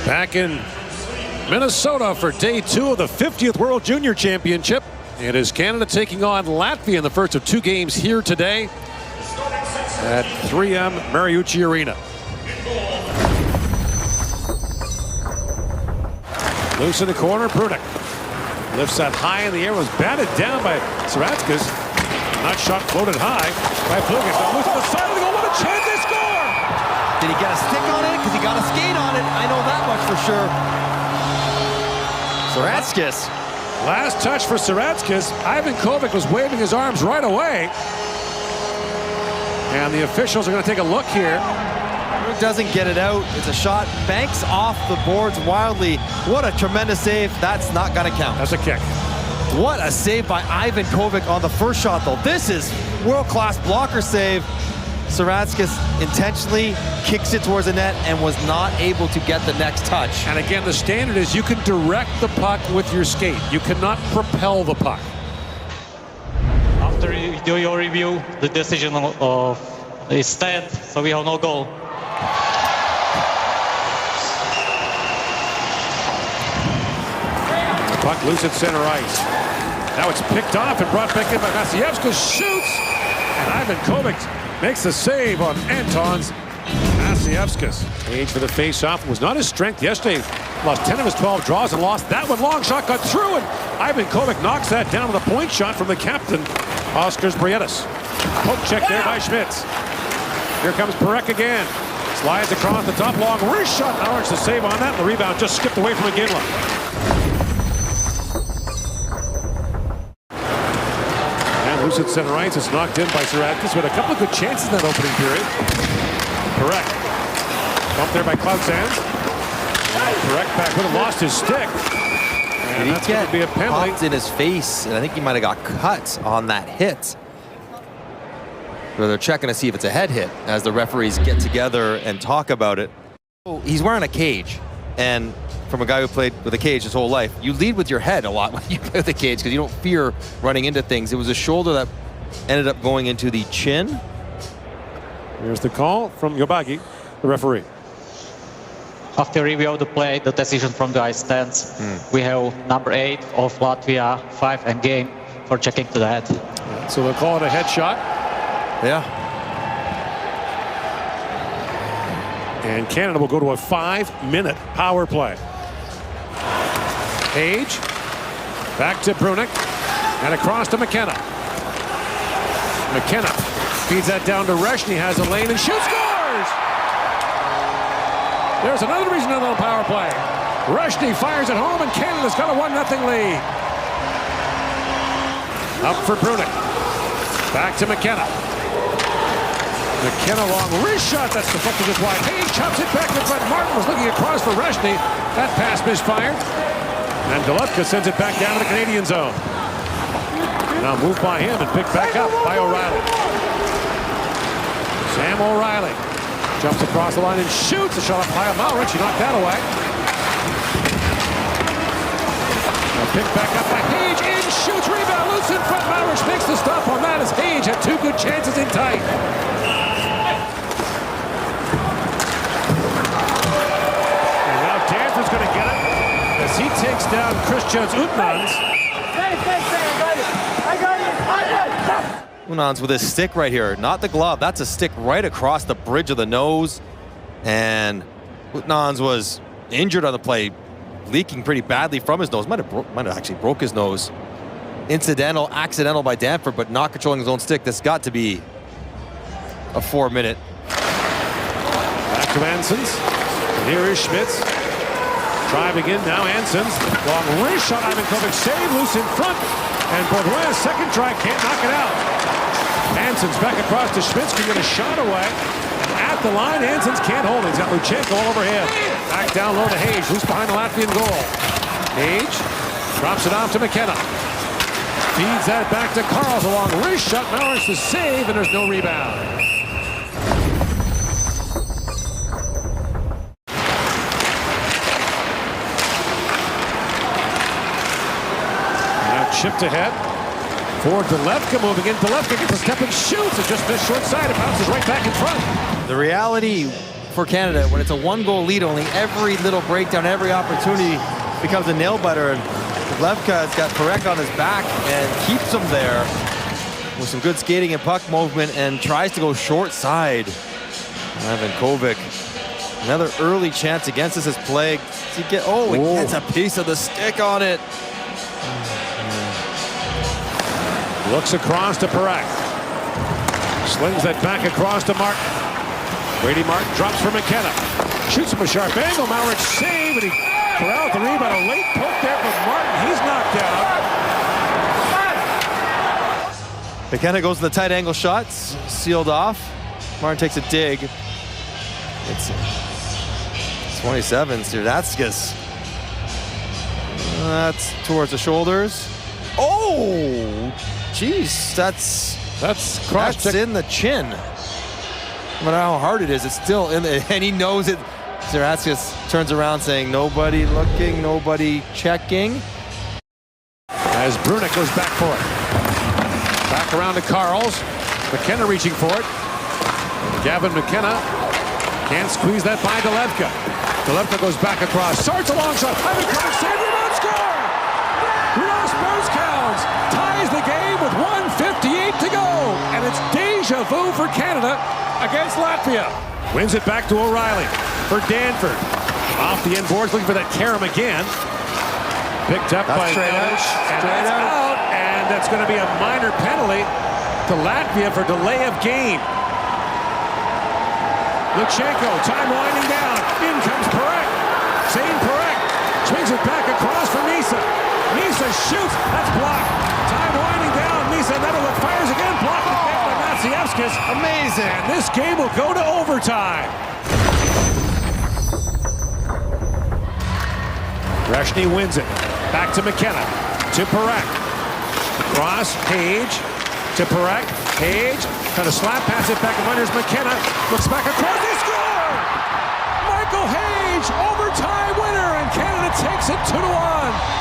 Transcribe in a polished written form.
Back in Minnesota for day 2 of the 50th World Junior Championship. It is Canada taking on Latvia in the first of 2 games here today at 3M Mariucci Arena. Loose in the corner, Brunik lifts that high in the air, was batted down by Saratskas. Not shot floated high by Plugas. Now loose on the side of the goal. What a chance they score! Did he get a stick on it? Because he got a skate on it. I know that much for sure. Saratskas. Last touch for Saratskas. Ivan Kovic was waving his arms right away. And the officials are going to take a look here. Doesn't get it out. It's a shot. Banks off the boards wildly. What a tremendous save. That's not going to count. That's a kick. What a save by Ivan Kovic on the first shot, though. This is world-class blocker save. Saratskas intentionally kicks it towards the net and was not able to get the next touch. And again, the standard is you can direct the puck with your skate. You cannot propel the puck. After you do your review, the decision is stand, so we have no goal. Puck loose at center ice. Now it's picked off and brought back in by Vasilevskiy. Shoots! And Ivan Kovic makes the save on Anton's Vasilevskiy. Age for the face-off was not his strength yesterday. Lost 10 of his 12 draws and lost that one. Long shot got through, and Ivan Kovic knocks that down with a point shot from the captain, Oskars Brietas. Poke check there by Schmitz. Here comes Perek again. Slides across the top, long wrist shot. Malrich to save on that, and the rebound just skipped away from McGinley. Loose at center ice. It's knocked in by Saratskas with a couple of good chances in that opening period. Perek. Bumped there by Cloutsands. Perek back would have lost his stick. And that's going to be a penalty. Popped in his face, and I think he might have got cut on that hit. Where they're checking to see if it's a head hit as the referees get together and talk about it. He's wearing a cage, and from a guy who played with a cage his whole life, you lead with your head a lot when you play with a cage because you don't fear running into things. It was a shoulder that ended up going into the chin. Here's the call from Yobagi, the referee. After review of the play, the decision from the ice stands. We have number 8 of Latvia, 5 and game for checking to the head. So they'll call it a head shot. Yeah. And Canada will go to a 5-minute power play. Page, back to Brunik, and across to McKenna. McKenna feeds that down to Reshny, has a lane and shoots, scores! There's another reason to little power play. Reshny fires at home, and Canada's got a 1-0 lead. Up for Brunik. Back to McKenna. McKenna long wrist shot. That's deflected just wide. Page chops it back in front. Martin was looking across for Reshny. That pass misfired. And Delefka sends it back down to the Canadian zone. Now moved by him and picked back up by O'Reilly. Sam O'Reilly jumps across the line and shoots. A shot up high of Malrich. He knocked that away. Now picked back up by Page. In shoots. Rebound. Loose in front. Malrich makes the stop on that as Page had 2 good chances in tight. And now Danforth's going to get it as he takes down Christians Utnans. Unans with his stick right here, not the glove. That's a stick right across the bridge of the nose. And Utnans was injured on the play, leaking pretty badly from his nose. Might have actually broke his nose. Accidental by Danforth, but not controlling his own stick. This got to be a 4-minute. Back to Ansons. And here is Schmitz. Driving in now, Ansons. Long wrist shot. Ivan Kovic save, loose in front. And Bourgoin, second try, can't knock it out. Ansons back across to Schmitz, can get a shot away. And at the line, Ansons can't hold it. He's got Luchenko all over him. Back down low to Hayes, loose behind the Latvian goal. Hayes drops it off to McKenna. Feeds that back to Karls. A long wrist shot. Malrich to save, and there's no rebound. Chipped ahead for Delefka, moving in. Delefka gets a step and shoots. It just missed short side. It bounces right back in front. The reality for Canada. When it's a one-goal lead only, every little breakdown, every opportunity becomes a nail-biter. And Levka has got Perek on his back and keeps him there with some good skating and puck movement and tries to go short side. Ivan Kovic, another early chance against us is plagued. He gets a piece of the stick on it. Looks across to Perek. Slings that back across to Martin. Brady Martin drops for McKenna. Shoots from a sharp angle. Mauritz save, and he corralled the rebound. A late poke there from Martin. He's knocked down. McKenna goes to the tight angle shots, sealed off. Martin takes a dig. It's 27, Sirdatskis. That's towards the shoulders. Oh, jeez, that's in the chin. No matter how hard it is, it's still in the, and he knows it. Sirdatskis turns around saying, nobody looking, nobody checking. As Brunik goes back for it. Back around to Karls. McKenna reaching for it. Gavin McKenna can't squeeze that by Delevka. Delevka goes back across. Starts a long shot. Ivan Kovic save, rebound, score! Rudolph Spurskowns ties the game with 1:58 to go. And it's deja vu for Canada against Latvia. Wins it back to O'Reilly for Danford. Off the end boards, looking for that Karam again. Picked up by Nellish. And that's out. And that's going to be a minor penalty to Latvia for delay of game. Luchenko, time winding down. In comes Perek. Same Perek. Swings it back across for Misa. Misa shoots. That's blocked. Time winding down. Misa another look. Fires again. Blocked by Maciejewskis. Amazing. And this game will go to overtime. Breshny wins it. Back to McKenna. To Perek. Cross. Page. To Perek. Page. Trying to slap pass it back. Wonders McKenna. Looks back across. They score! Michael Hage. Overtime winner. And Canada takes it 2-1.